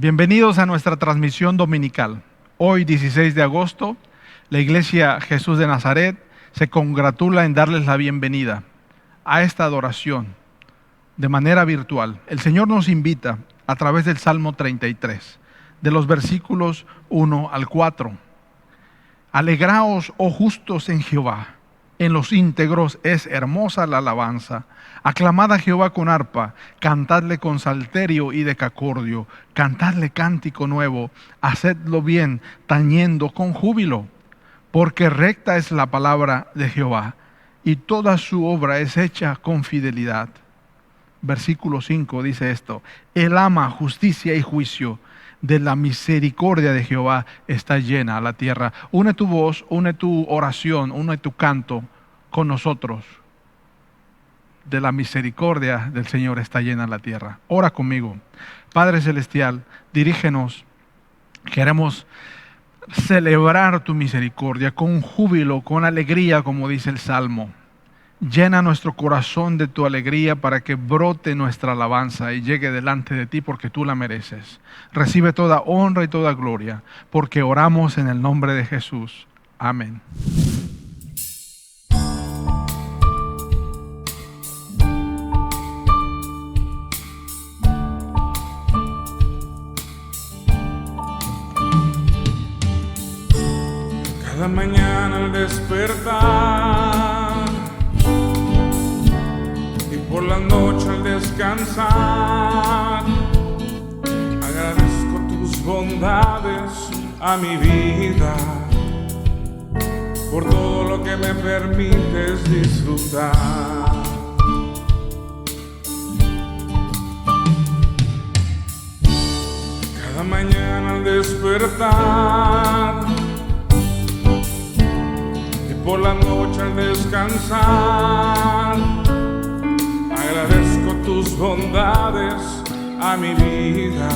Bienvenidos a nuestra transmisión dominical. Hoy, 16 de agosto, la Iglesia Jesús de Nazaret se congratula en darles la bienvenida a esta adoración de manera virtual. El Señor nos invita a través del Salmo 33, de los versículos 1 al 4. Alegraos, oh justos, en Jehová. En los íntegros es hermosa la alabanza. Aclamad a Jehová con arpa, cantadle con salterio y decacordio, cantadle cántico nuevo, hacedlo bien, tañendo con júbilo. Porque recta es la palabra de Jehová, y toda su obra es hecha con fidelidad. Versículo 5 dice esto: Él ama justicia y juicio. De la misericordia de Jehová está llena la tierra. Une tu voz, une tu oración, une tu canto con nosotros. De la misericordia del Señor está llena la tierra. Ora conmigo. Padre Celestial, dirígenos. Queremos celebrar tu misericordia con júbilo, con alegría, como dice el Salmo. Llena nuestro corazón de tu alegría para que brote nuestra alabanza y llegue delante de ti porque tú la mereces. Recibe toda honra y toda gloria, porque oramos en el nombre de Jesús. Amén. Cada mañana al despertar y por la noche al descansar, agradezco tus bondades a mi vida, por todo lo que me permites disfrutar. Cada mañana al despertar por la noche al descansar, agradezco tus bondades a mi vida,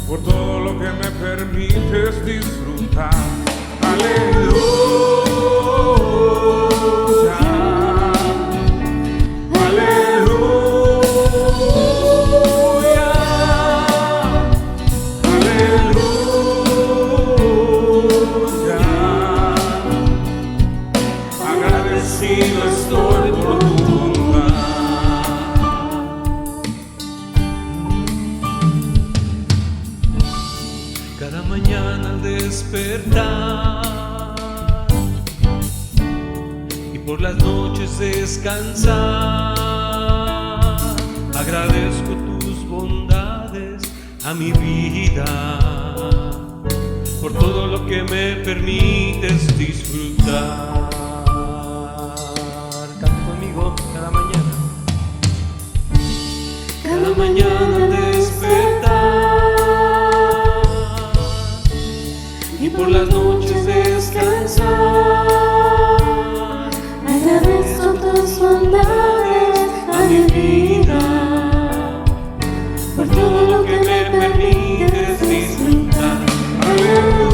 por todo lo que me permites disfrutar. Aleluya, aleluya. Agradecido estoy por tu bondad. Cada mañana al despertar y por las noches descansar, agradezco tus bondades a mi vida, por todo lo que me permites disfrutar. Cada mañana al despertar y por las noches descansar, agradezco tus bondades a mi vida, por todo lo que me permites disfrutar. Aleluya.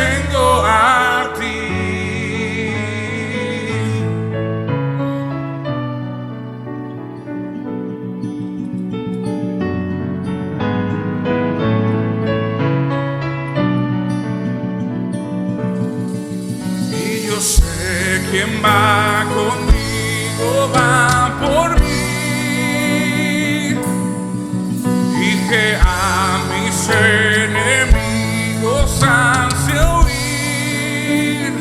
tengo a ti. Y yo sé quién va conmigo, va por mí. Y que a mis enemigos hace huir.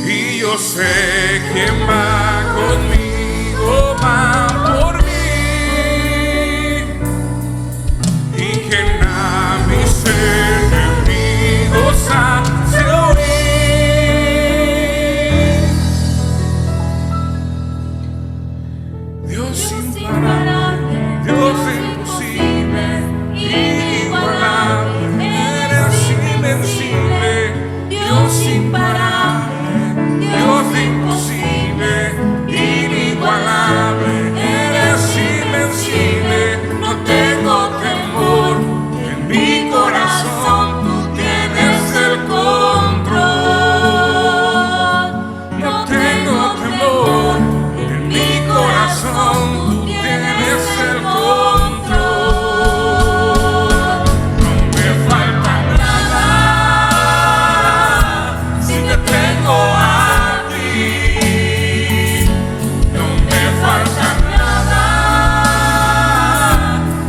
Y yo sé quién va conmigo, va por mí. Y que a mis enemigos hace huir. Dios imparable, Dios imposible, inigualable, eres invencible. Dios imparable, Dios imposible, inigualable, eres invencible. No tengo temor, en mi corazón tú tienes el control. No tengo temor, en mi corazón tú tienes el control. No me falta nada si te tengo a ti. No me falta nada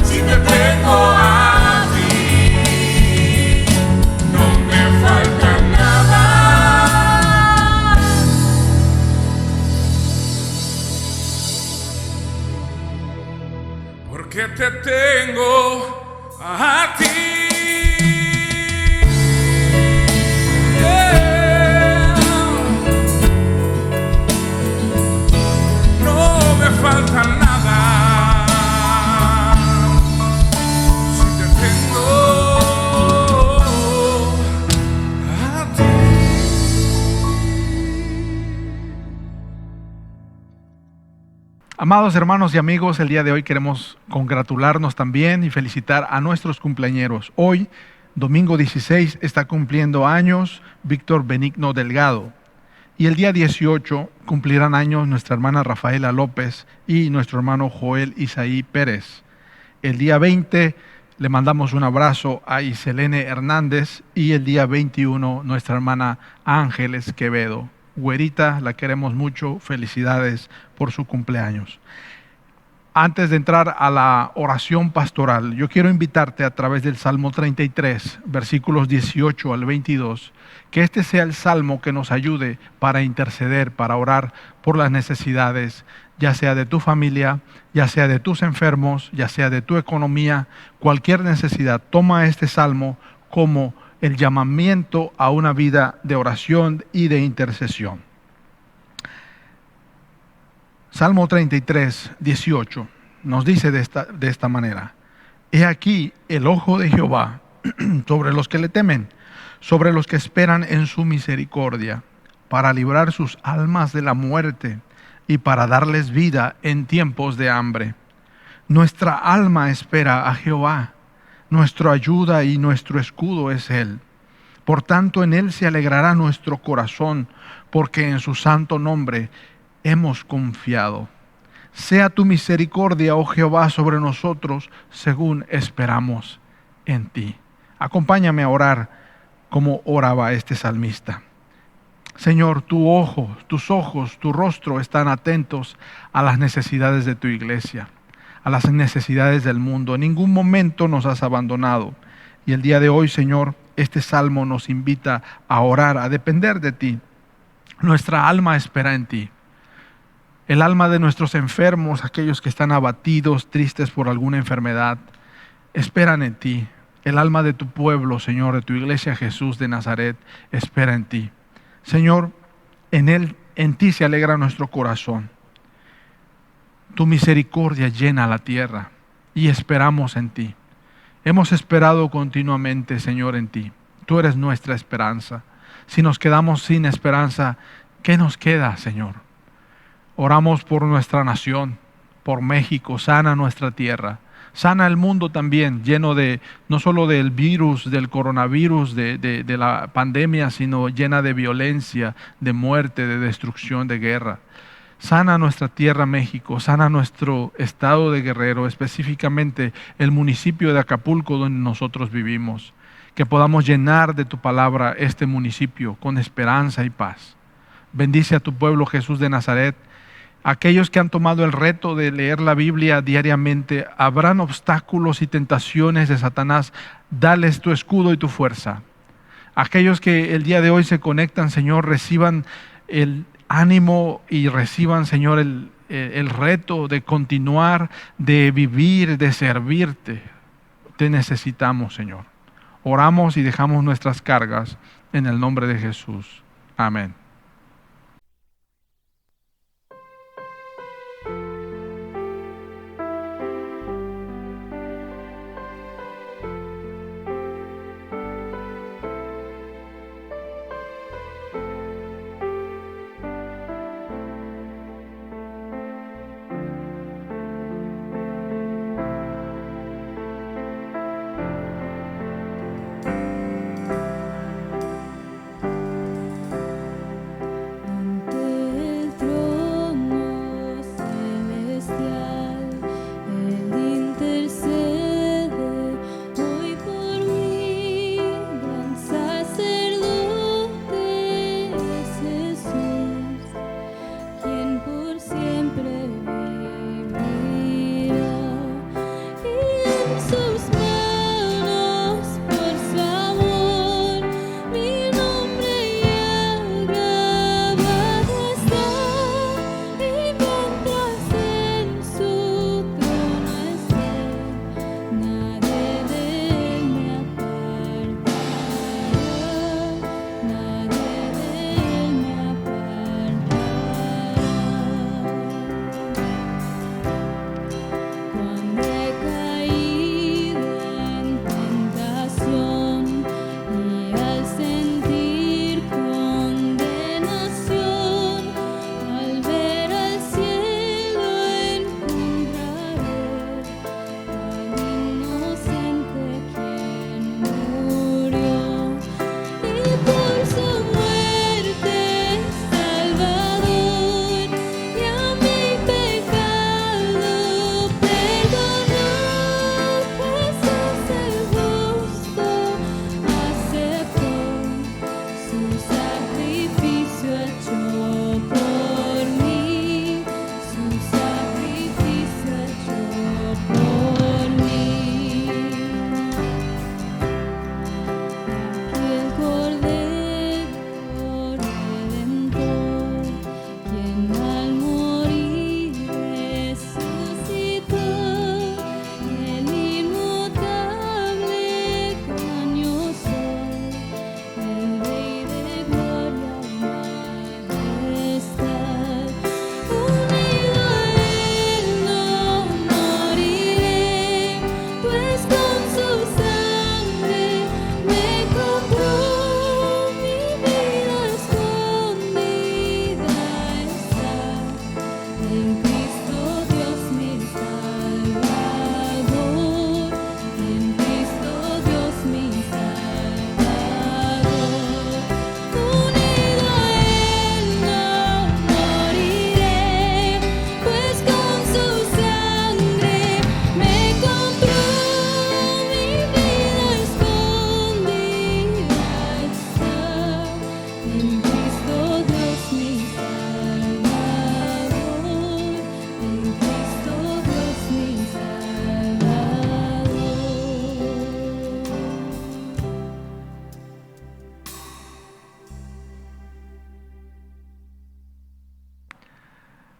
si te tengo a ti. No me falta nada. Porque te tengo a ti. Yeah. No me falta nada si te tengo a ti. Amados hermanos y amigos, el día de hoy queremos congratularnos también y felicitar a nuestros cumpleañeros. Hoy, domingo 16, está cumpliendo años Víctor Benigno Delgado. Y el día 18 cumplirán años nuestra hermana Rafaela López y nuestro hermano Joel Isaí Pérez. El día 20 le mandamos un abrazo a Iselene Hernández y el día 21 nuestra hermana Ángeles Quevedo. Güerita, la queremos mucho, felicidades por su cumpleaños. Antes de entrar a la oración pastoral, yo quiero invitarte a través del Salmo 33, versículos 18 al 22, que este sea el salmo que nos ayude para interceder, para orar por las necesidades, ya sea de tu familia, ya sea de tus enfermos, ya sea de tu economía, cualquier necesidad. Toma este salmo como el llamamiento a una vida de oración y de intercesión. Salmo 33, 18 nos dice de esta manera: He aquí el ojo de Jehová sobre los que le temen, sobre los que esperan en su misericordia, para librar sus almas de la muerte y para darles vida en tiempos de hambre. Nuestra alma espera a Jehová, nuestra ayuda y nuestro escudo es Él. Por tanto, en Él se alegrará nuestro corazón, porque en su santo nombre hemos confiado. Sea tu misericordia, oh Jehová, sobre nosotros, según esperamos en ti. Acompáñame a orar como oraba este salmista. Señor, tus ojos, tu rostro están atentos a las necesidades de tu iglesia, a las necesidades del mundo. En ningún momento nos has abandonado. Y el día de hoy, Señor, este salmo nos invita a orar, a depender de ti. Nuestra alma espera en ti. El alma de nuestros enfermos, aquellos que están abatidos, tristes por alguna enfermedad, esperan en ti. El alma de tu pueblo, Señor, de tu iglesia Jesús de Nazaret, espera en ti. Señor, en ti se alegra nuestro corazón. Tu misericordia llena la tierra y esperamos en ti. Hemos esperado continuamente, Señor, en ti. Tú eres nuestra esperanza. Si nos quedamos sin esperanza, ¿qué nos queda, Señor? Oramos por nuestra nación, por México, sana nuestra tierra. Sana el mundo también, lleno de no solo del virus, del coronavirus, de la pandemia, sino llena de violencia, de muerte, de destrucción, de guerra. Sana nuestra tierra, México, sana nuestro estado de Guerrero, específicamente el municipio de Acapulco donde nosotros vivimos. Que podamos llenar de tu palabra este municipio con esperanza y paz. Bendice a tu pueblo, Jesús de Nazaret. Aquellos que han tomado el reto de leer la Biblia diariamente, habrán obstáculos y tentaciones de Satanás. Dales tu escudo y tu fuerza. Aquellos que el día de hoy se conectan, Señor, reciban el ánimo y reciban, Señor, el reto de continuar, de vivir, de servirte. Te necesitamos, Señor. Oramos y dejamos nuestras cargas en el nombre de Jesús. Amén.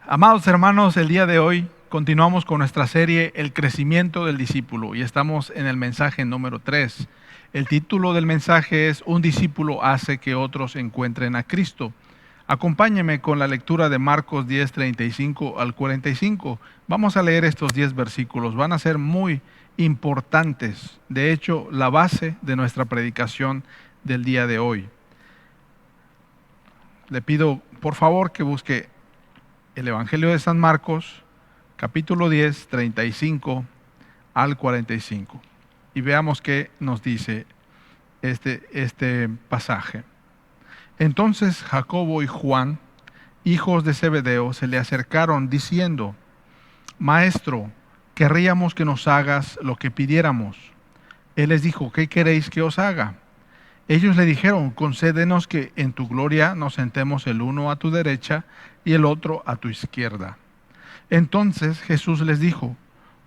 Amados hermanos, el día de hoy continuamos con nuestra serie El crecimiento del discípulo y estamos en el mensaje número 3. El título del mensaje es Un discípulo hace que otros encuentren a Cristo. Acompáñeme con la lectura de Marcos 10, 35 al 45. Vamos a leer estos 10 versículos. Van a ser muy importantes. De hecho, la base de nuestra predicación del día de hoy. Le pido, por favor, que busque el Evangelio de San Marcos, capítulo 10, 35 al 45. Y veamos qué nos dice este pasaje. Entonces Jacobo y Juan, hijos de Zebedeo, se le acercaron diciendo: Maestro, querríamos que nos hagas lo que pidiéramos. Él les dijo: ¿qué queréis que os haga? Ellos le dijeron: concédenos que en tu gloria nos sentemos el uno a tu derecha y el otro a tu izquierda. Entonces Jesús les dijo: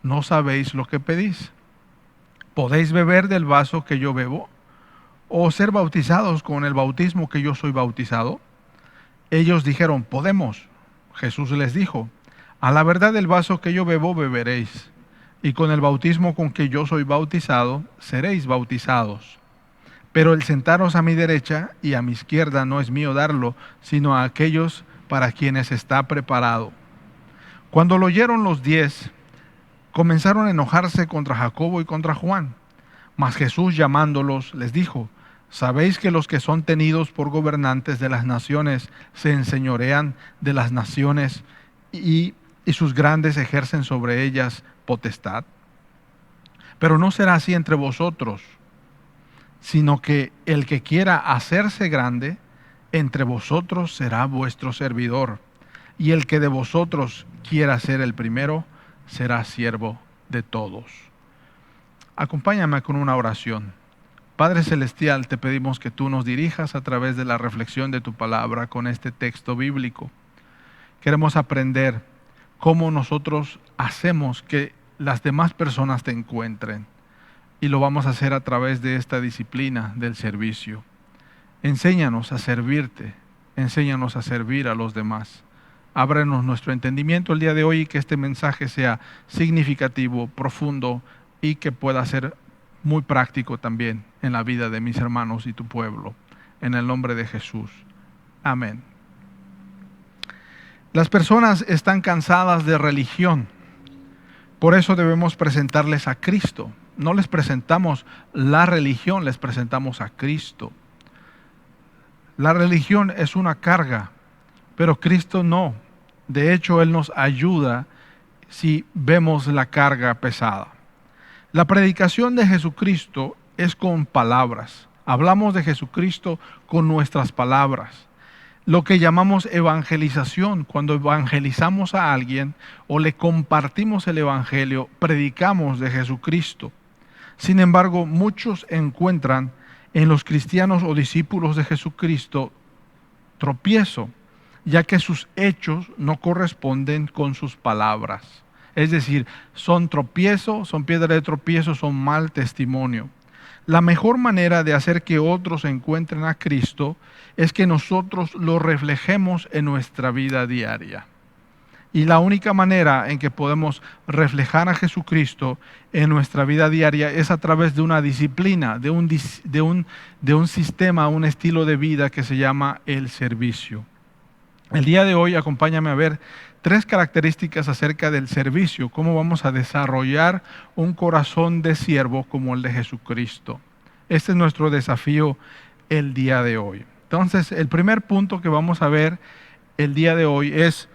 ¿no sabéis lo que pedís? ¿Podéis beber del vaso que yo bebo? ¿O ser bautizados con el bautismo que yo soy bautizado? Ellos dijeron: podemos. Jesús les dijo: a la verdad del vaso que yo bebo beberéis, y con el bautismo con que yo soy bautizado seréis bautizados. Pero el sentaros a mi derecha y a mi izquierda no es mío darlo, sino a aquellos para quienes está preparado. Cuando lo oyeron los 10, comenzaron a enojarse contra Jacobo y contra Juan. Mas Jesús, llamándolos, les dijo: ¿sabéis que los que son tenidos por gobernantes de las naciones se enseñorean de las naciones y sus grandes ejercen sobre ellas potestad? Pero no será así entre vosotros, sino que el que quiera hacerse grande entre vosotros será vuestro servidor, y el que de vosotros quiera ser el primero será siervo de todos. Acompáñame con una oración. Padre Celestial, te pedimos que tú nos dirijas a través de la reflexión de tu palabra con este texto bíblico. Queremos aprender cómo nosotros hacemos que las demás personas te encuentren. Y lo vamos a hacer a través de esta disciplina del servicio. Enséñanos a servirte, enséñanos a servir a los demás. Ábrenos nuestro entendimiento el día de hoy y que este mensaje sea significativo, profundo y que pueda ser muy práctico también en la vida de mis hermanos y tu pueblo. En el nombre de Jesús. Amén. Las personas están cansadas de religión. Por eso debemos presentarles a Cristo. No les presentamos la religión, les presentamos a Cristo. La religión es una carga, pero Cristo no. De hecho, Él nos ayuda si vemos la carga pesada. La predicación de Jesucristo es con palabras. Hablamos de Jesucristo con nuestras palabras. Lo que llamamos evangelización, cuando evangelizamos a alguien o le compartimos el evangelio, predicamos de Jesucristo. Sin embargo, muchos encuentran en los cristianos o discípulos de Jesucristo tropiezo, ya que sus hechos no corresponden con sus palabras. Es decir, son tropiezo, son piedra de tropiezo, son mal testimonio. La mejor manera de hacer que otros encuentren a Cristo es que nosotros lo reflejemos en nuestra vida diaria. Y la única manera en que podemos reflejar a Jesucristo en nuestra vida diaria es a través de una disciplina, de un sistema, un estilo de vida que se llama el servicio. El día de hoy acompáñame a ver 3 características acerca del servicio, cómo vamos a desarrollar un corazón de siervo como el de Jesucristo. Este es nuestro desafío el día de hoy. Entonces, el primer punto que vamos a ver el día de hoy es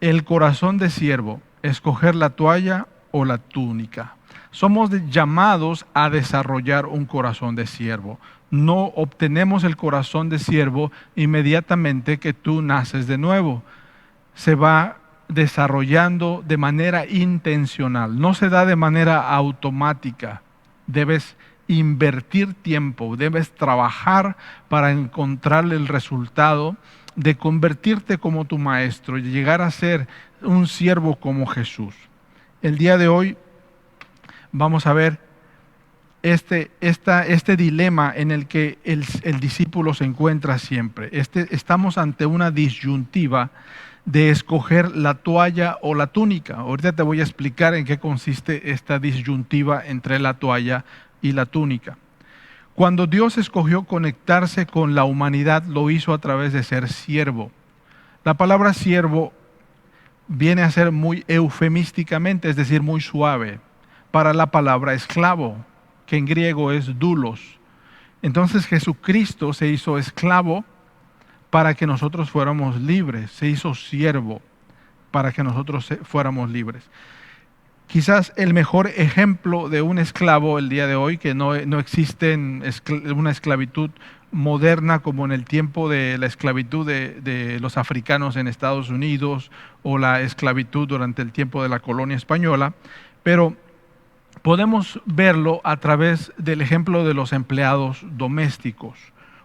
el corazón de siervo, escoger la toalla o la túnica. Somos llamados a desarrollar un corazón de siervo. No obtenemos el corazón de siervo inmediatamente que tú naces de nuevo. Se va desarrollando de manera intencional, no se da de manera automática. Debes invertir tiempo, debes trabajar para encontrar el resultado de convertirte como tu maestro y llegar a ser un siervo como Jesús. El día de hoy vamos a ver este dilema en el que el discípulo se encuentra siempre. Estamos ante una disyuntiva de escoger la toalla o la túnica. Ahorita te voy a explicar en qué consiste esta disyuntiva entre la toalla y la túnica. Cuando Dios escogió conectarse con la humanidad, lo hizo a través de ser siervo. La palabra siervo viene a ser muy eufemísticamente, es decir, muy suave, para la palabra esclavo, que en griego es doulos. Entonces Jesucristo se hizo esclavo para que nosotros fuéramos libres, se hizo siervo para que nosotros fuéramos libres. Quizás el mejor ejemplo de un esclavo el día de hoy, que no existe una esclavitud moderna como en el tiempo de la esclavitud de los africanos en Estados Unidos o la esclavitud durante el tiempo de la colonia española, pero podemos verlo a través del ejemplo de los empleados domésticos.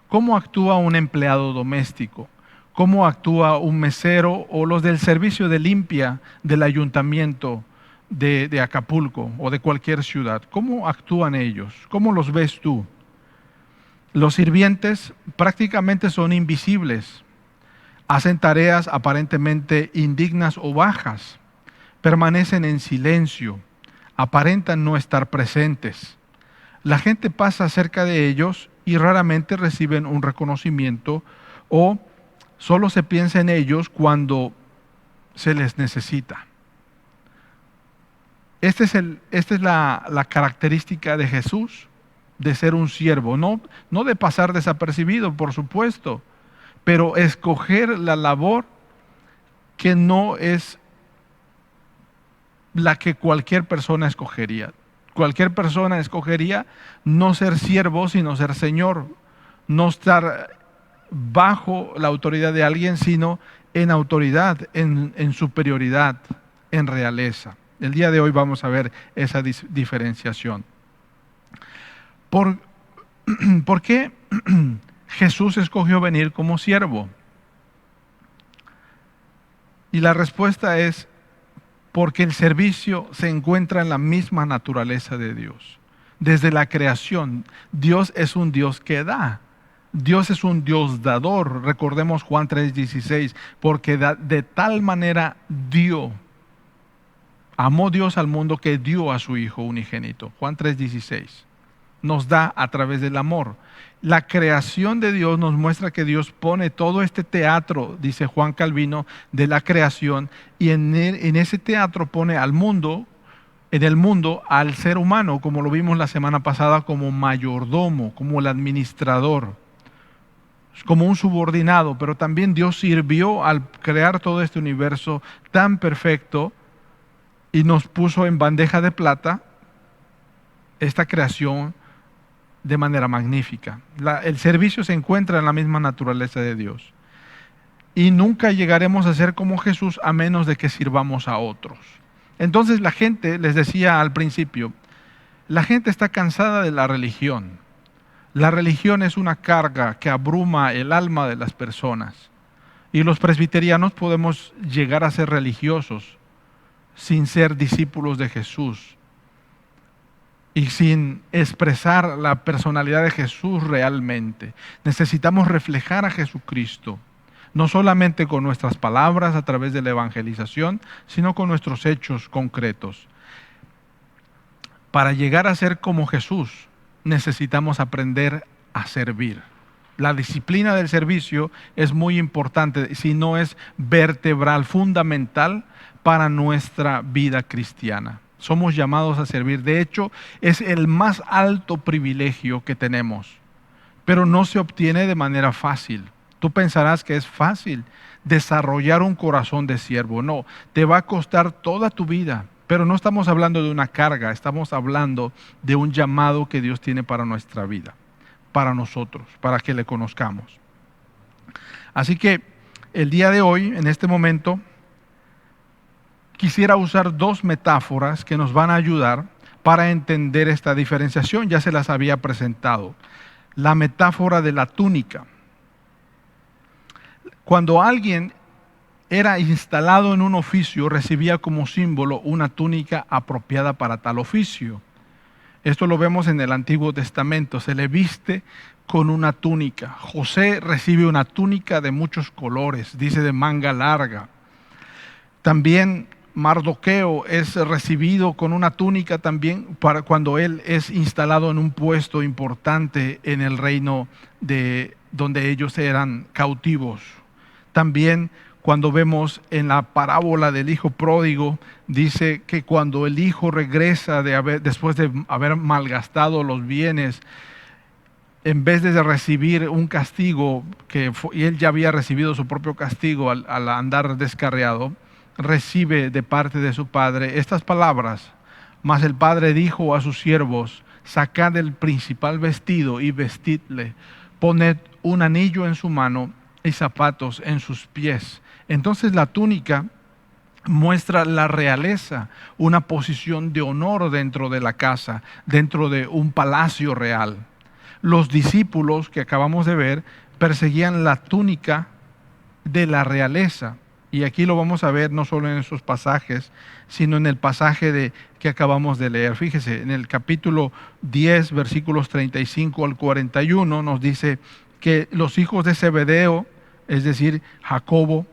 ¿Cómo actúa un empleado doméstico? ¿Cómo actúa un mesero o los del servicio de limpia del ayuntamiento de Acapulco o de cualquier ciudad? ¿Cómo actúan ellos? ¿Cómo los ves tú? Los sirvientes prácticamente son invisibles. Hacen tareas aparentemente indignas o bajas. Permanecen en silencio. Aparentan no estar presentes. La gente pasa cerca de ellos y raramente reciben un reconocimiento o solo se piensa en ellos cuando se les necesita. Esta es la característica de Jesús, de ser un siervo, no de pasar desapercibido, por supuesto, pero escoger la labor que no es la que cualquier persona escogería. Cualquier persona escogería no ser siervo, sino ser señor, no estar bajo la autoridad de alguien, sino en autoridad, en superioridad, en realeza. El día de hoy vamos a ver esa diferenciación. ¿Por qué Jesús escogió venir como siervo? Y la respuesta es porque el servicio se encuentra en la misma naturaleza de Dios. Desde la creación, Dios es un Dios que da. Dios es un Dios dador. Recordemos Juan 3:16, porque de tal manera amó Dios al mundo que dio a su Hijo unigénito. Juan 3:16. Nos da a través del amor. La creación de Dios nos muestra que Dios pone todo este teatro, dice Juan Calvino, de la creación, y en ese teatro pone al mundo, en el mundo, al ser humano, como lo vimos la semana pasada, como mayordomo, como el administrador, como un subordinado, pero también Dios sirvió al crear todo este universo tan perfecto y nos puso en bandeja de plata esta creación de manera magnífica. El servicio se encuentra en la misma naturaleza de Dios. Y nunca llegaremos a ser como Jesús a menos de que sirvamos a otros. Entonces la gente, les decía al principio, la gente está cansada de la religión. La religión es una carga que abruma el alma de las personas. Y los presbiterianos podemos llegar a ser religiosos sin ser discípulos de Jesús y sin expresar la personalidad de Jesús realmente. Necesitamos reflejar a Jesucristo, no solamente con nuestras palabras a través de la evangelización, sino con nuestros hechos concretos. Para llegar a ser como Jesús, necesitamos aprender a servir. La disciplina del servicio es muy importante, si no es vertebral, fundamental para nuestra vida cristiana. Somos llamados a servir. De hecho, es el más alto privilegio que tenemos, pero no se obtiene de manera fácil. Tú pensarás que es fácil desarrollar un corazón de siervo. No, te va a costar toda tu vida, pero no estamos hablando de una carga, estamos hablando de un llamado que Dios tiene para nuestra vida, para nosotros, para que le conozcamos. Así que el día de hoy, en este momento, quisiera usar dos metáforas que nos van a ayudar para entender esta diferenciación. Ya se las había presentado. La metáfora de la túnica. Cuando alguien era instalado en un oficio, recibía como símbolo una túnica apropiada para tal oficio. Esto lo vemos en el Antiguo Testamento. Se le viste con una túnica. José recibe una túnica de muchos colores, dice de manga larga. También Mardoqueo es recibido con una túnica también para cuando él es instalado en un puesto importante en el reino de donde ellos eran cautivos. También cuando vemos en la parábola del hijo pródigo, dice que cuando el hijo regresa después de haber malgastado los bienes, en vez de recibir un castigo, y él ya había recibido su propio castigo al andar descarriado, recibe de parte de su padre estas palabras: Mas el padre dijo a sus siervos: sacad el principal vestido y vestidle, poned un anillo en su mano y zapatos en sus pies. Entonces la túnica muestra la realeza, una posición de honor dentro de la casa, dentro de un palacio real. Los discípulos que acabamos de ver perseguían la túnica de la realeza. Y aquí lo vamos a ver no solo en esos pasajes, sino en el pasaje que acabamos de leer. Fíjese, en el capítulo 10, versículos 35 al 41, nos dice que los hijos de Zebedeo, es decir, Jacobo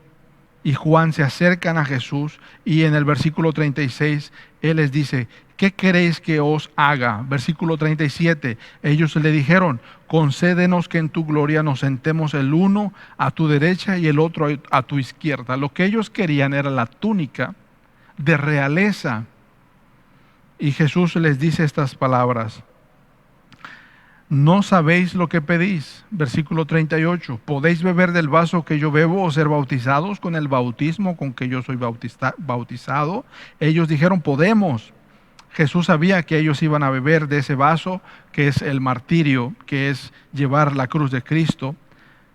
y Juan, se acercan a Jesús, y en el versículo 36, Él les dice: ¿qué queréis que os haga? Versículo 37, ellos le dijeron: concédenos que en tu gloria nos sentemos el uno a tu derecha y el otro a tu izquierda. Lo que ellos querían era la túnica de realeza. Y Jesús les dice estas palabras: no sabéis lo que pedís. Versículo 38, ¿podéis beber del vaso que yo bebo o ser bautizados con el bautismo con que yo soy bautizado? Ellos dijeron: podemos. Jesús sabía que ellos iban a beber de ese vaso, que es el martirio, que es llevar la cruz de Cristo.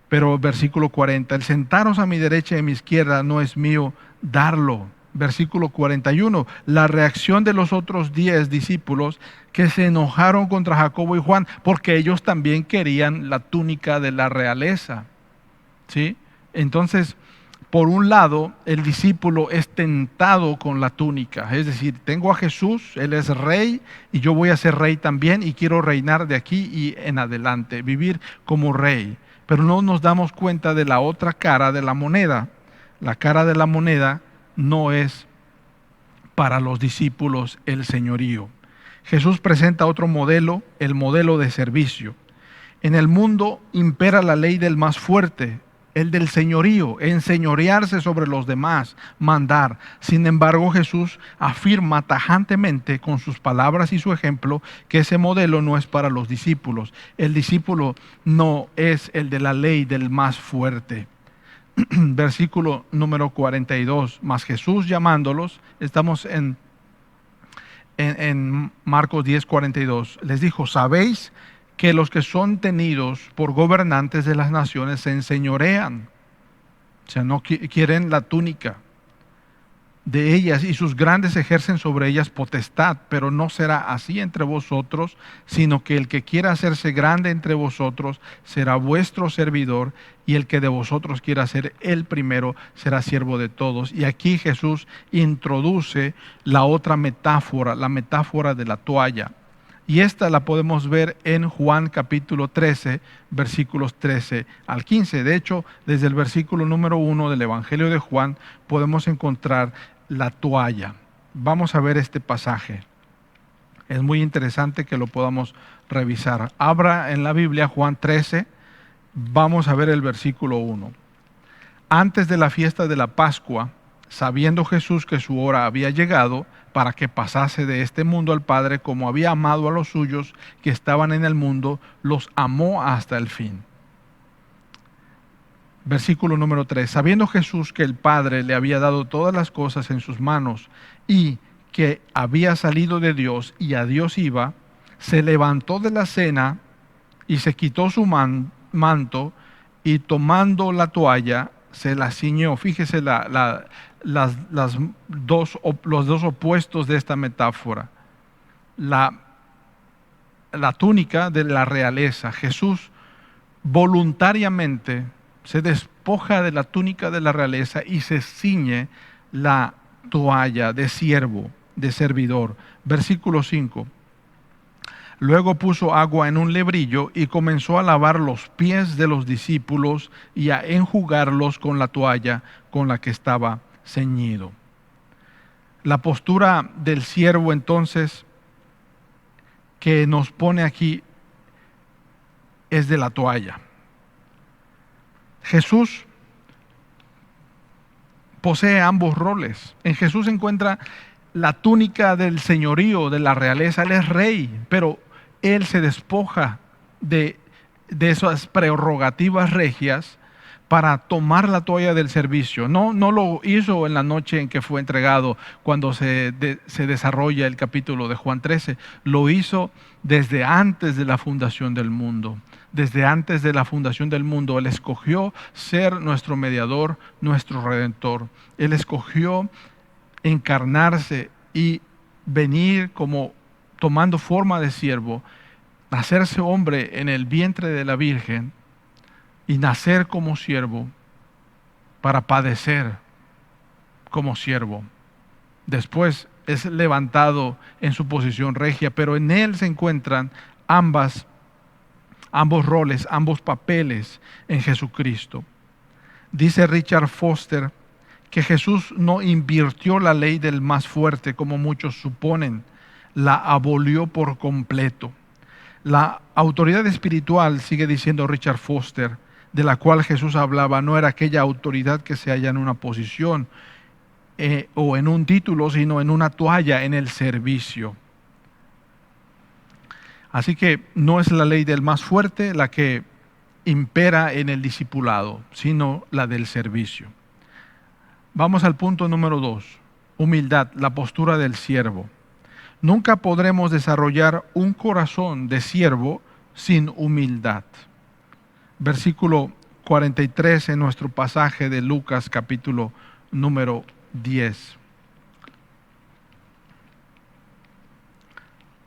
Pero versículo 40, el sentaros a mi derecha y a mi izquierda no es mío darlo. Versículo 41, la reacción de los otros 10 discípulos que se enojaron contra Jacobo y Juan, porque ellos también querían la túnica de la realeza, ¿sí? Entonces, por un lado, el discípulo es tentado con la túnica, es decir, tengo a Jesús, Él es rey y yo voy a ser rey también y quiero reinar de aquí y en adelante, vivir como rey. Pero no nos damos cuenta de la otra cara de la moneda. La cara de la moneda no es para los discípulos el señorío. Jesús presenta otro modelo, el modelo de servicio. En el mundo impera la ley del más fuerte, el del señorío, enseñorearse sobre los demás, mandar. Sin embargo, Jesús afirma tajantemente con sus palabras y su ejemplo que ese modelo no es para los discípulos. El discípulo no es el de la ley del más fuerte. Versículo número 42, mas Jesús llamándolos, estamos en Marcos 10, 42, les dijo: sabéis que los que son tenidos por gobernantes de las naciones se enseñorean, o sea, no quieren la túnica de ellas, y sus grandes ejercen sobre ellas potestad, pero no será así entre vosotros, sino que el que quiera hacerse grande entre vosotros será vuestro servidor, y el que de vosotros quiera ser el primero será siervo de todos. Y aquí Jesús introduce la otra metáfora, la metáfora de la toalla. Y esta la podemos ver en Juan capítulo 13, versículos 13 al 15. De hecho, desde el versículo número 1 del Evangelio de Juan podemos encontrar la toalla. Vamos a ver este pasaje. Es muy interesante que lo podamos revisar. Abra en la Biblia Juan 13, vamos a ver el versículo 1. Antes de la fiesta de la Pascua, sabiendo Jesús que su hora había llegado para que pasase de este mundo al Padre, como había amado a los suyos que estaban en el mundo, los amó hasta el fin. Versículo número 3. Sabiendo Jesús que el Padre le había dado todas las cosas en sus manos y que había salido de Dios y a Dios iba, se levantó de la cena y se quitó su manto y tomando la toalla se la ciñó. Fíjese los dos opuestos de esta metáfora. La túnica de la realeza. Jesús voluntariamente se despoja de la túnica de la realeza y se ciñe la toalla de siervo, de servidor. Versículo 5. Luego puso agua en un lebrillo y comenzó a lavar los pies de los discípulos y a enjugarlos con la toalla con la que estaba ceñido. La postura del siervo entonces que nos pone aquí es de la toalla. Jesús posee ambos roles. En Jesús se encuentra la túnica del señorío, de la realeza. Él es rey, pero Él se despoja de esas prerrogativas regias para tomar la toalla del servicio. No lo hizo en la noche en que fue entregado, cuando se desarrolla el capítulo de Juan 13. Lo hizo desde antes de la fundación del mundo. Desde antes de la fundación del mundo, Él escogió ser nuestro mediador, nuestro redentor. Él escogió encarnarse y venir como tomando forma de siervo, hacerse hombre en el vientre de la Virgen y nacer como siervo para padecer como siervo. Después es levantado en su posición regia, pero en Él se encuentran ambos roles, ambos papeles en Jesucristo. Dice Richard Foster que Jesús no invirtió la ley del más fuerte como muchos suponen, la abolió por completo. La autoridad espiritual, sigue diciendo Richard Foster, de la cual Jesús hablaba, no era aquella autoridad que se halla en una posición o en un título, sino en una toalla, en el servicio. Así que no es la ley del más fuerte la que impera en el discipulado, sino la del servicio. Vamos al punto número 2, humildad, la postura del siervo. Nunca podremos desarrollar un corazón de siervo sin humildad. Versículo 43 en nuestro pasaje de Lucas capítulo número 10.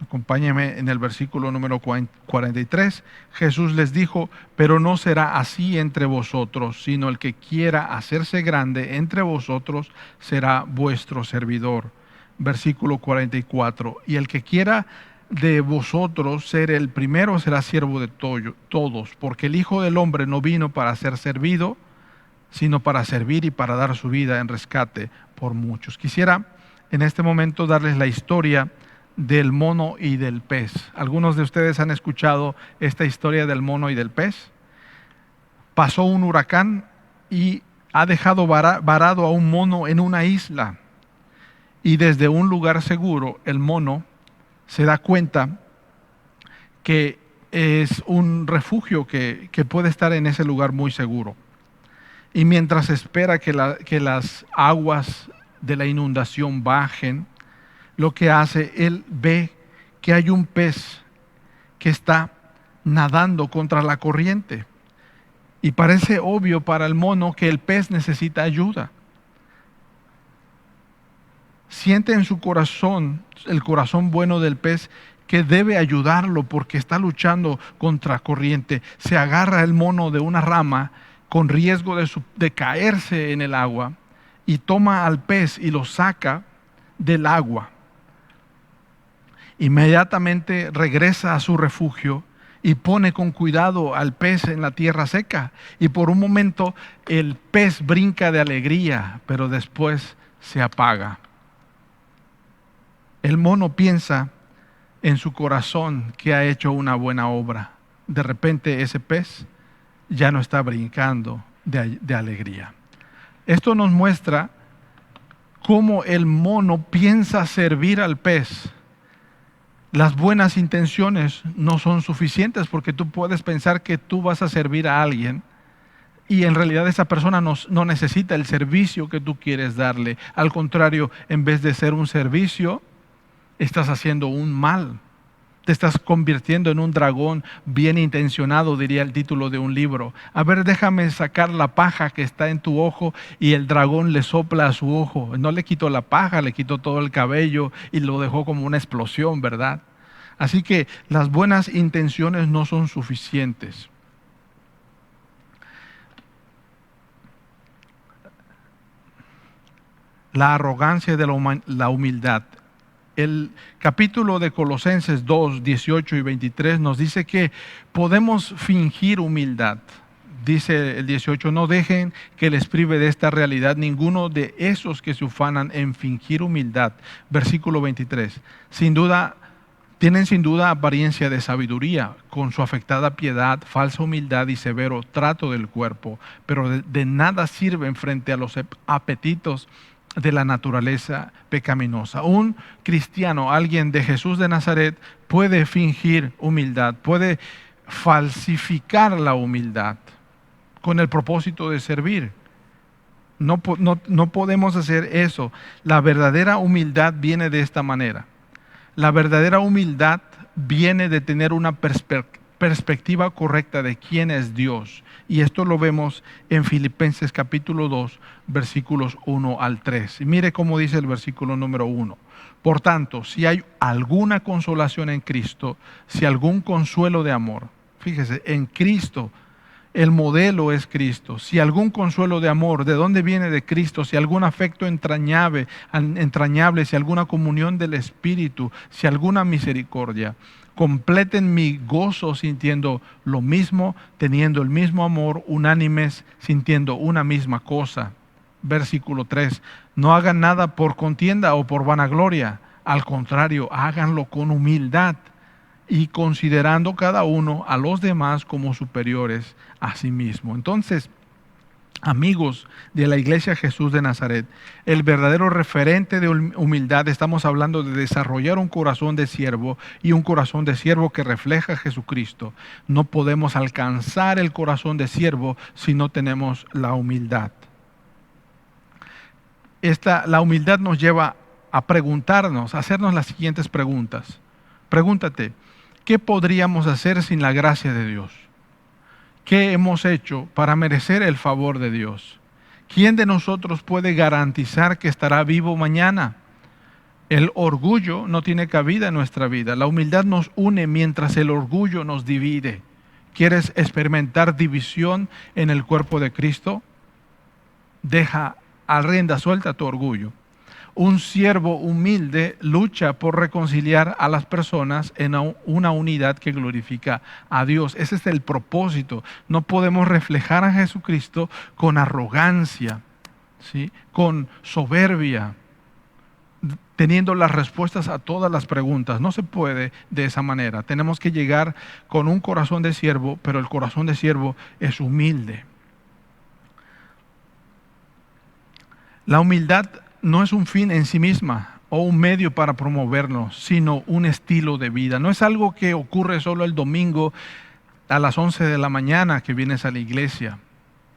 Acompáñenme en el versículo número 43. Jesús les dijo, pero no será así entre vosotros, sino el que quiera hacerse grande entre vosotros será vuestro servidor. Versículo 44. Y el que quiera de vosotros ser el primero será siervo de todos, porque el Hijo del Hombre no vino para ser servido, sino para servir y para dar su vida en rescate por muchos. Quisiera en este momento darles la historia del mono y del pez. ¿Algunos de ustedes han escuchado esta historia del mono y del pez? Pasó un huracán y ha dejado varado a un mono en una isla. Y desde un lugar seguro, el mono se da cuenta que es un refugio que puede estar en ese lugar muy seguro. Y mientras espera que las aguas de la inundación bajen, lo que hace, él ve que hay un pez que está nadando contra la corriente. Y parece obvio para el mono que el pez necesita ayuda. Siente en su corazón, el corazón bueno del pez, que debe ayudarlo porque está luchando contra corriente. Se agarra el mono de una rama con riesgo de caerse en el agua y toma al pez y lo saca del agua. Inmediatamente regresa a su refugio y pone con cuidado al pez en la tierra seca. Y por un momento el pez brinca de alegría, pero después se apaga. El mono piensa en su corazón que ha hecho una buena obra. De repente ese pez ya no está brincando de alegría. Esto nos muestra cómo el mono piensa servir al pez. Las buenas intenciones no son suficientes porque tú puedes pensar que tú vas a servir a alguien y en realidad esa persona no necesita el servicio que tú quieres darle. Al contrario, en vez de ser un servicio, estás haciendo un mal. Te estás convirtiendo en un dragón bien intencionado, diría el título de un libro. A ver, déjame sacar la paja que está en tu ojo, y el dragón le sopla a su ojo. No le quitó la paja, le quitó todo el cabello y lo dejó como una explosión, ¿verdad? Así que las buenas intenciones no son suficientes. La arrogancia de la humildad. El capítulo de Colosenses 2, 18 y 23 nos dice que podemos fingir humildad. Dice el 18, no dejen que les prive de esta realidad ninguno de esos que se ufanan en fingir humildad. Versículo 23, tienen sin duda apariencia de sabiduría, con su afectada piedad, falsa humildad y severo trato del cuerpo, pero de nada sirven frente a los apetitos de la naturaleza pecaminosa. Un cristiano, alguien de Jesús de Nazaret, puede fingir humildad, puede falsificar la humildad con el propósito de servir. No podemos hacer eso. La verdadera humildad viene de esta manera. La verdadera humildad viene de tener una perspectiva correcta de quién es Dios. Y esto lo vemos en Filipenses capítulo 2, versículos 1 al 3. Y mire cómo dice el versículo número 1. Por tanto, si hay alguna consolación en Cristo, si algún consuelo de amor, fíjese, en Cristo, el modelo es Cristo. Si algún consuelo de amor, ¿de dónde viene? De Cristo. Si algún afecto entrañable, si alguna comunión del Espíritu, si alguna misericordia, completen mi gozo sintiendo lo mismo, teniendo el mismo amor, unánimes, sintiendo una misma cosa. Versículo 3. No hagan nada por contienda o por vanagloria. Al contrario, háganlo con humildad y considerando cada uno a los demás como superiores a sí mismo. Entonces, amigos de la Iglesia Jesús de Nazaret, el verdadero referente de humildad, estamos hablando de desarrollar un corazón de siervo y un corazón de siervo que refleja a Jesucristo. No podemos alcanzar el corazón de siervo si no tenemos la humildad. La humildad nos lleva a preguntarnos, a hacernos las siguientes preguntas. Pregúntate, ¿qué podríamos hacer sin la gracia de Dios? ¿Qué hemos hecho para merecer el favor de Dios? ¿Quién de nosotros puede garantizar que estará vivo mañana? El orgullo no tiene cabida en nuestra vida. La humildad nos une mientras el orgullo nos divide. ¿Quieres experimentar división en el cuerpo de Cristo? Deja a rienda suelta tu orgullo. Un siervo humilde lucha por reconciliar a las personas en una unidad que glorifica a Dios. Ese es el propósito. No podemos reflejar a Jesucristo con arrogancia, ¿sí? Con soberbia, teniendo las respuestas a todas las preguntas. No se puede de esa manera. Tenemos que llegar con un corazón de siervo, pero el corazón de siervo es humilde. La humildad no es un fin en sí misma o un medio para promovernos, sino un estilo de vida. No es algo que ocurre solo el domingo a las 11 de la mañana que vienes a la iglesia,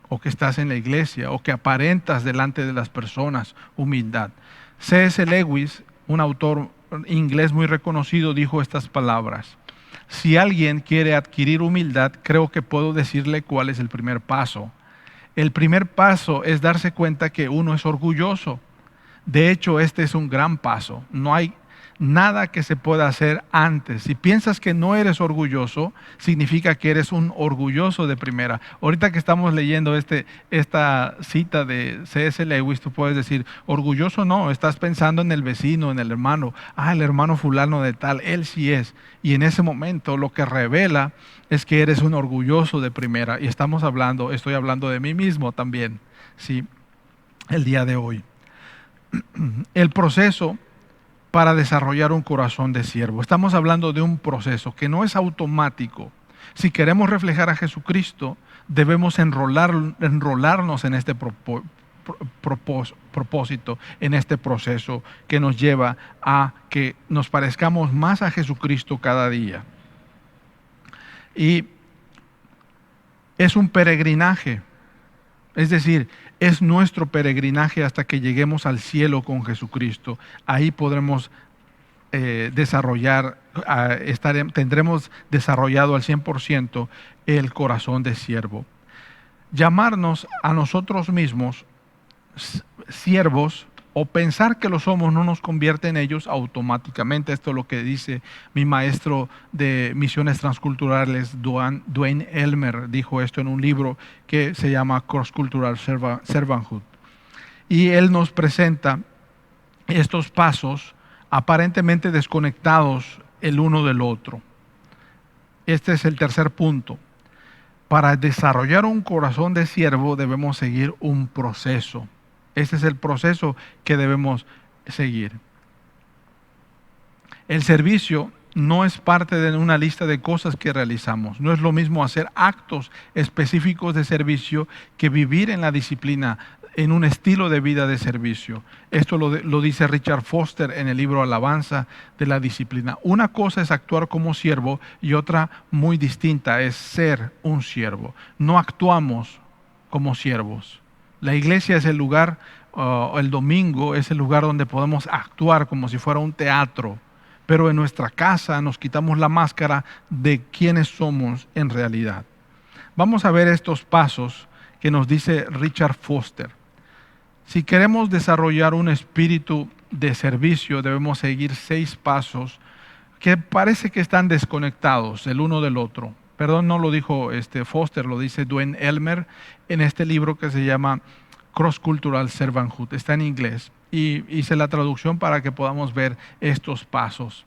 o que estás en la iglesia, o que aparentas delante de las personas humildad. C.S. Lewis, un autor inglés muy reconocido, dijo estas palabras: si alguien quiere adquirir humildad, creo que puedo decirle cuál es el primer paso. El primer paso es darse cuenta que uno es orgulloso. De hecho, este es un gran paso. No hay nada que se pueda hacer antes. Si piensas que no eres orgulloso, significa que eres un orgulloso de primera. Ahorita que estamos leyendo esta cita de C.S. Lewis, tú puedes decir, orgulloso no, estás pensando en el vecino, en el hermano. El hermano fulano de tal, él sí es. Y en ese momento lo que revela es que eres un orgulloso de primera. Y estoy hablando de mí mismo también, ¿sí? El día de hoy. El proceso para desarrollar un corazón de siervo. Estamos hablando de un proceso que no es automático. Si queremos reflejar a Jesucristo, debemos enrolarnos en este propósito, en este proceso que nos lleva a que nos parezcamos más a Jesucristo cada día. Y es un peregrinaje, es decir, es nuestro peregrinaje hasta que lleguemos al cielo con Jesucristo. Ahí podremos tendremos desarrollado al 100% el corazón de siervo. Llamarnos a nosotros mismos siervos o pensar que lo somos no nos convierte en ellos automáticamente. Esto es lo que dice mi maestro de misiones transculturales, Duane Elmer, dijo esto en un libro que se llama Cross-Cultural Servanthood. Y él nos presenta estos pasos aparentemente desconectados el uno del otro. Este es el tercer punto. Para desarrollar un corazón de siervo debemos seguir un proceso. Este es el proceso que debemos seguir. El servicio no es parte de una lista de cosas que realizamos. No es lo mismo hacer actos específicos de servicio que vivir en la disciplina, en un estilo de vida de servicio. Esto lo dice Richard Foster en el libro Alabanza de la Disciplina. Una cosa es actuar como siervo y otra muy distinta es ser un siervo. No actuamos como siervos. La iglesia es el lugar, el domingo es el lugar donde podemos actuar como si fuera un teatro, pero en nuestra casa nos quitamos la máscara de quiénes somos en realidad. Vamos a ver estos pasos que nos dice Richard Foster. Si queremos desarrollar un espíritu de servicio, debemos seguir 6 pasos que parece que están desconectados el uno del otro. Perdón, no lo dijo Foster, lo dice Duane Elmer en este libro que se llama Cross Cultural Servanthood. Está en inglés y hice la traducción para que podamos ver estos pasos.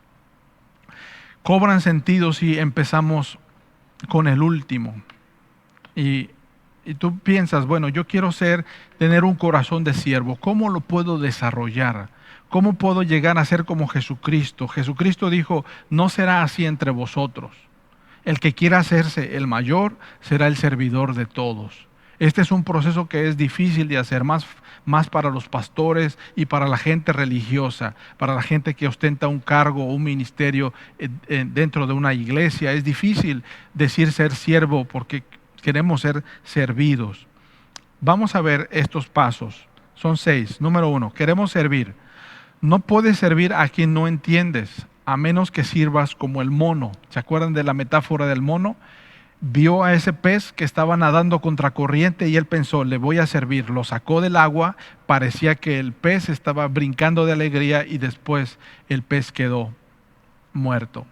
Cobran sentido si empezamos con el último. Y tú piensas, bueno, yo quiero tener un corazón de siervo. ¿Cómo lo puedo desarrollar? ¿Cómo puedo llegar a ser como Jesucristo? Jesucristo dijo, no será así entre vosotros. El que quiera hacerse el mayor será el servidor de todos. Este es un proceso que es difícil de hacer, más para los pastores y para la gente religiosa, para la gente que ostenta un cargo o un ministerio dentro de una iglesia. Es difícil decir ser siervo porque queremos ser servidos. Vamos a ver estos pasos. Son 6. Número 1, queremos servir. No puedes servir a quien no entiendes, a menos que sirvas como el mono. ¿Se acuerdan de la metáfora del mono? Vio a ese pez que estaba nadando contracorriente y él pensó, le voy a servir. Lo sacó del agua, parecía que el pez estaba brincando de alegría y después el pez quedó muerto.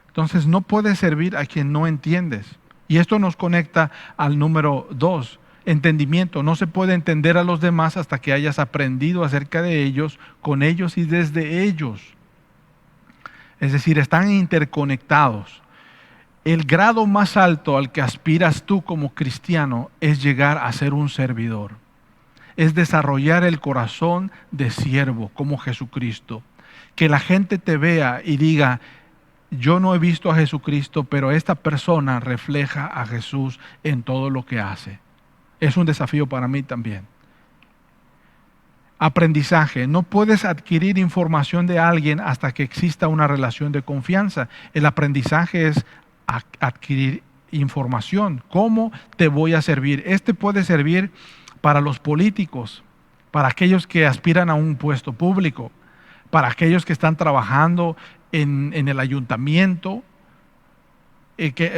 Entonces no puedes servir a quien no entiendes. Y esto nos conecta al número 2, entendimiento. No se puede entender a los demás hasta que hayas aprendido acerca de ellos, con ellos y desde ellos. Es decir, están interconectados. El grado más alto al que aspiras tú como cristiano es llegar a ser un servidor. Es desarrollar el corazón de siervo como Jesucristo. Que la gente te vea y diga, yo no he visto a Jesucristo, pero esta persona refleja a Jesús en todo lo que hace. Es un desafío para mí también. Aprendizaje. No puedes adquirir información de alguien hasta que exista una relación de confianza. El aprendizaje es adquirir información. ¿Cómo te voy a servir? Este puede servir para los políticos, para aquellos que aspiran a un puesto público, para aquellos que están trabajando en el ayuntamiento,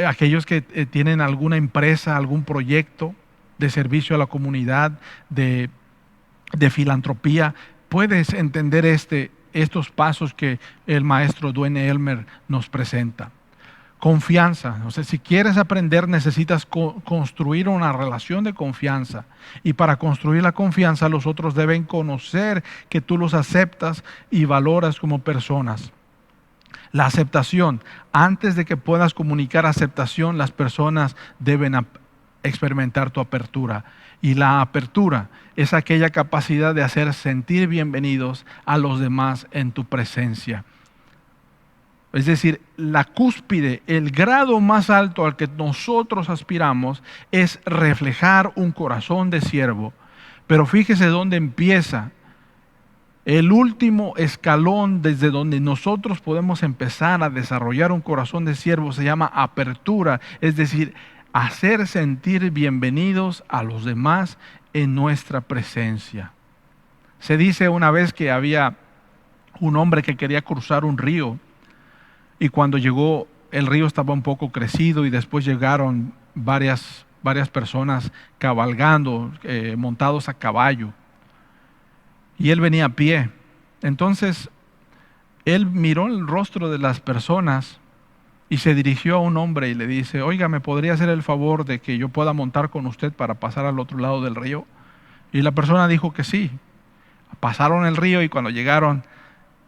aquellos que tienen alguna empresa, algún proyecto de servicio a la comunidad, de filantropía. Puedes entender estos pasos que el maestro Duane Elmer nos presenta. Confianza. O sea, si quieres aprender, necesitas construir una relación de confianza. Y para construir la confianza, los otros deben conocer que tú los aceptas y valoras como personas. La aceptación. Antes de que puedas comunicar aceptación, las personas deben experimentar tu apertura. Y la apertura es aquella capacidad de hacer sentir bienvenidos a los demás en tu presencia. Es decir, la cúspide, el grado más alto al que nosotros aspiramos es reflejar un corazón de siervo. Pero fíjese dónde empieza. El último escalón desde donde nosotros podemos empezar a desarrollar un corazón de siervo se llama apertura, es decir, hacer sentir bienvenidos a los demás en nuestra presencia. Se dice una vez que había un hombre que quería cruzar un río y cuando llegó el río estaba un poco crecido y después llegaron varias personas cabalgando, montados a caballo. Y él venía a pie. Entonces, él miró el rostro de las personas y se dirigió a un hombre y le dice, oiga, ¿me podría hacer el favor de que yo pueda montar con usted para pasar al otro lado del río? Y la persona dijo que sí. Pasaron el río y cuando llegaron,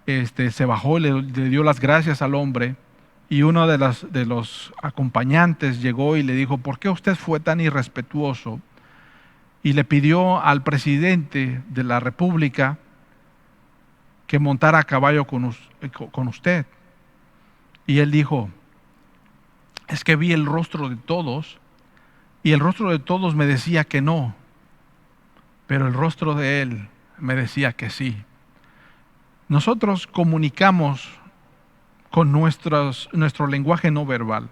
se bajó y le dio las gracias al hombre. Y uno de los acompañantes llegó y le dijo, ¿por qué usted fue tan irrespetuoso? Y le pidió al presidente de la República que montara a caballo con usted. Y él dijo, es que vi el rostro de todos y el rostro de todos me decía que no, pero el rostro de él me decía que sí. Nosotros comunicamos con nuestro lenguaje no verbal.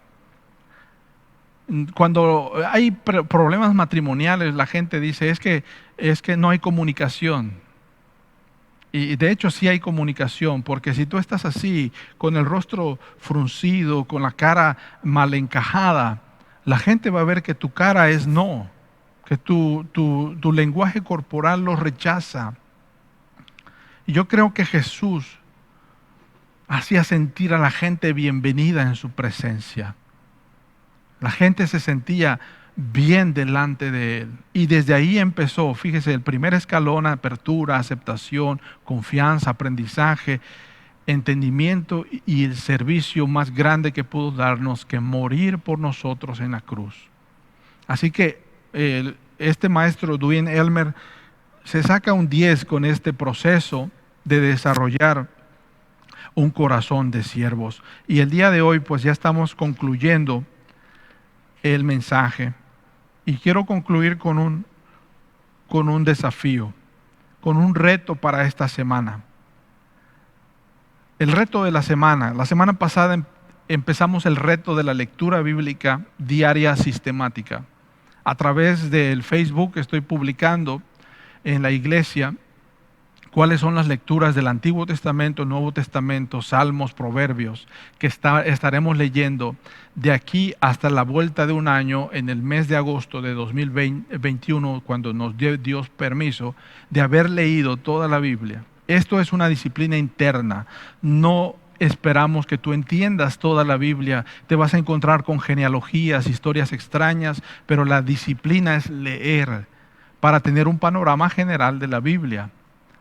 Cuando hay problemas matrimoniales, la gente dice, es que no hay comunicación. Y de hecho sí hay comunicación, porque si tú estás así, con el rostro fruncido, con la cara mal encajada, la gente va a ver que tu cara es no, que tu lenguaje corporal lo rechaza. Y yo creo que Jesús hacía sentir a la gente bienvenida en su presencia. La gente se sentía bien delante de Él. Y desde ahí empezó, fíjese, el primer escalón: apertura, aceptación, confianza, aprendizaje, entendimiento y el servicio más grande que pudo darnos, que morir por nosotros en la cruz. Así que este maestro Duane Elmer se saca un 10 con este proceso de desarrollar un corazón de siervos. Y el día de hoy pues ya estamos concluyendo el mensaje. Y quiero concluir con un desafío, con un reto para esta semana. El reto de la semana pasada empezamos el reto de la lectura bíblica diaria sistemática. A través del Facebook estoy publicando en la iglesia cuáles son las lecturas del Antiguo Testamento, Nuevo Testamento, Salmos, Proverbios, que estaremos leyendo de aquí hasta la vuelta de un año, en el mes de agosto de 2021, cuando nos dio Dios permiso de haber leído toda la Biblia. Esto es una disciplina interna. No esperamos que tú entiendas toda la Biblia. Te vas a encontrar con genealogías, historias extrañas, pero la disciplina es leer para tener un panorama general de la Biblia.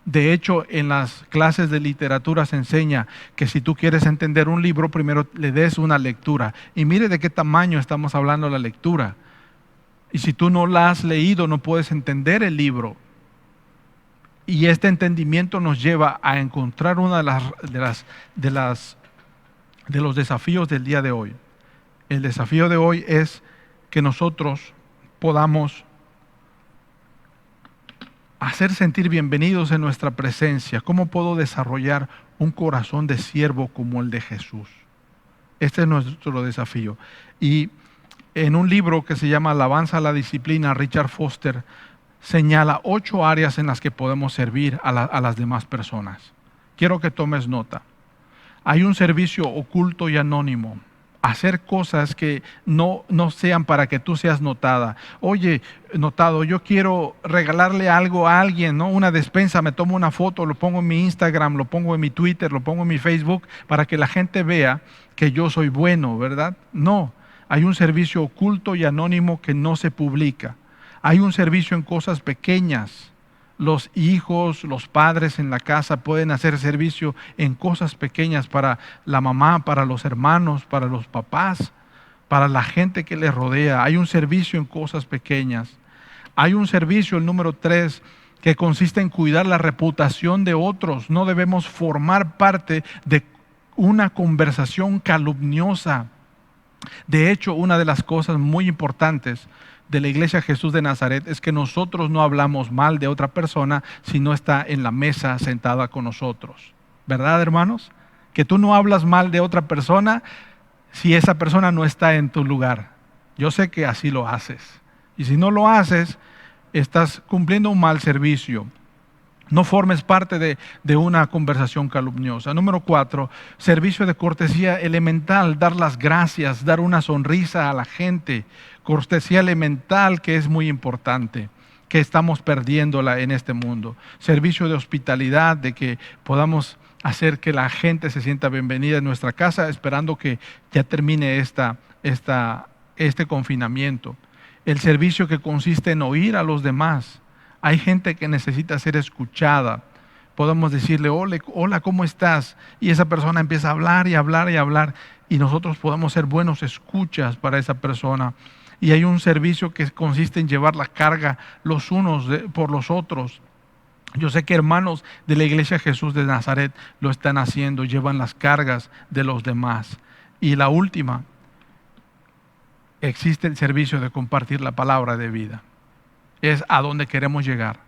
De hecho, en las clases de literatura se enseña que si tú quieres entender un libro, primero le des una lectura. Y mire de qué tamaño estamos hablando de la lectura. Y si tú no la has leído, no puedes entender el libro. Y este entendimiento nos lleva a encontrar uno de los desafíos del día de hoy. El desafío de hoy es que nosotros podamos hacer sentir bienvenidos en nuestra presencia. ¿Cómo puedo desarrollar un corazón de siervo como el de Jesús? Este es nuestro desafío. Y en un libro que se llama Alabanza a la Disciplina, Richard Foster señala 8 áreas en las que podemos servir a las demás personas. Quiero que tomes nota. Hay un servicio oculto y anónimo. Hacer cosas que no sean para que tú seas notada. Oye, notado, yo quiero regalarle algo a alguien, ¿no? Una despensa, me tomo una foto, lo pongo en mi Instagram, lo pongo en mi Twitter, lo pongo en mi Facebook, para que la gente vea que yo soy bueno, ¿verdad? No, hay un servicio oculto y anónimo que no se publica. Hay un servicio en cosas pequeñas. Los hijos, los padres en la casa pueden hacer servicio en cosas pequeñas para la mamá, para los hermanos, para los papás, para la gente que les rodea. Hay un servicio en cosas pequeñas. Hay un servicio, el número 3, que consiste en cuidar la reputación de otros. No debemos formar parte de una conversación calumniosa. De hecho, una de las cosas muy importantes de la Iglesia Jesús de Nazaret es que nosotros no hablamos mal de otra persona si no está en la mesa sentada con nosotros. ¿Verdad, hermanos? Que tú no hablas mal de otra persona si esa persona no está en tu lugar. Yo sé que así lo haces. Y si no lo haces, estás cumpliendo un mal servicio. No formes parte de una conversación calumniosa. Número 4, servicio de cortesía elemental, dar las gracias, dar una sonrisa a la gente. Cortesía elemental que es muy importante, que estamos perdiéndola en este mundo. Servicio de hospitalidad, de que podamos hacer que la gente se sienta bienvenida en nuestra casa, esperando que ya termine este confinamiento. El servicio que consiste en oír a los demás. Hay gente que necesita ser escuchada. Podemos decirle, hola, ¿cómo estás? Y esa persona empieza a hablar y hablar y hablar. Y nosotros podemos ser buenos escuchas para esa persona. Y hay un servicio que consiste en llevar la carga los unos por los otros. Yo sé que hermanos de la Iglesia Jesús de Nazaret lo están haciendo, llevan las cargas de los demás. Y la última, existe el servicio de compartir la palabra de vida. Es a donde queremos llegar.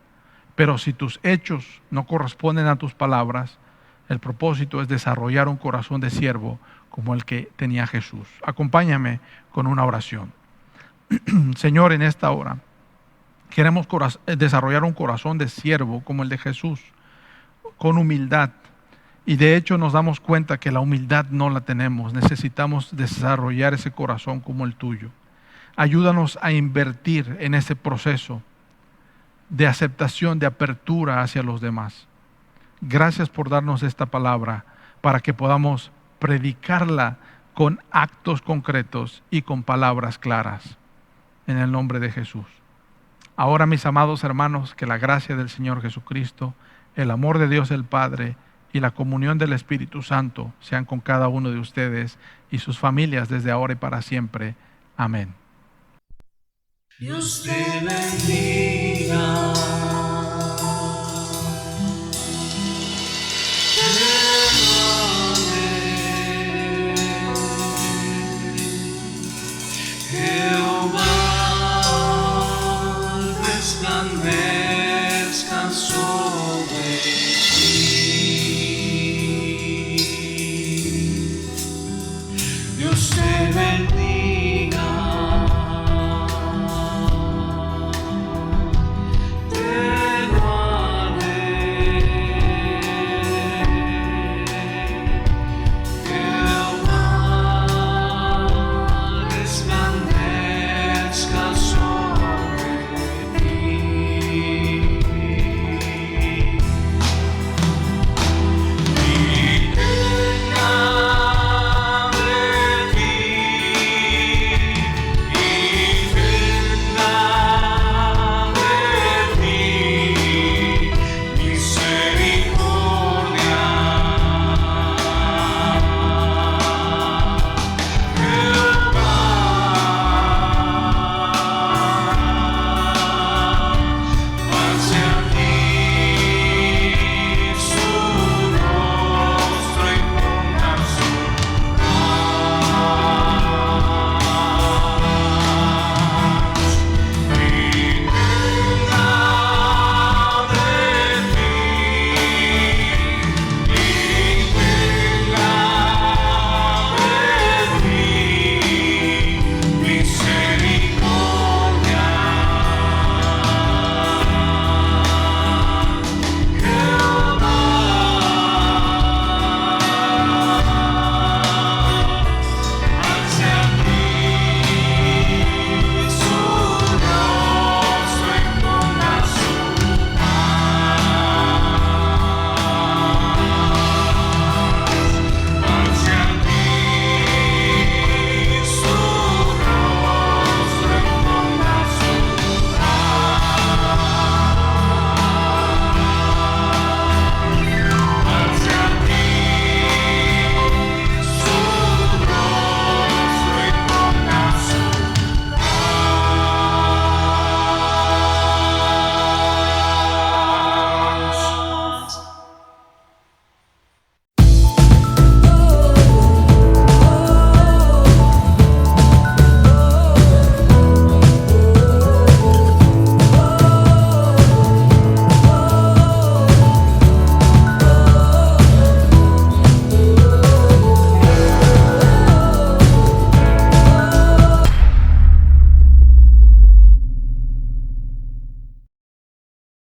Pero si tus hechos no corresponden a tus palabras, el propósito es desarrollar un corazón de siervo como el que tenía Jesús. Acompáñame con una oración. Señor, en esta hora queremos desarrollar un corazón de siervo como el de Jesús, con humildad. Y de hecho nos damos cuenta que la humildad no la tenemos. Necesitamos desarrollar ese corazón como el tuyo. Ayúdanos a invertir en ese proceso de aceptación, de apertura hacia los demás. Gracias por darnos esta palabra para que podamos predicarla con actos concretos y con palabras claras. En el nombre de Jesús. Ahora, mis amados hermanos, que la gracia del Señor Jesucristo, el amor de Dios el Padre y la comunión del Espíritu Santo sean con cada uno de ustedes y sus familias desde ahora y para siempre. Amén. Dios te bendiga. Jehová resplandezca sobre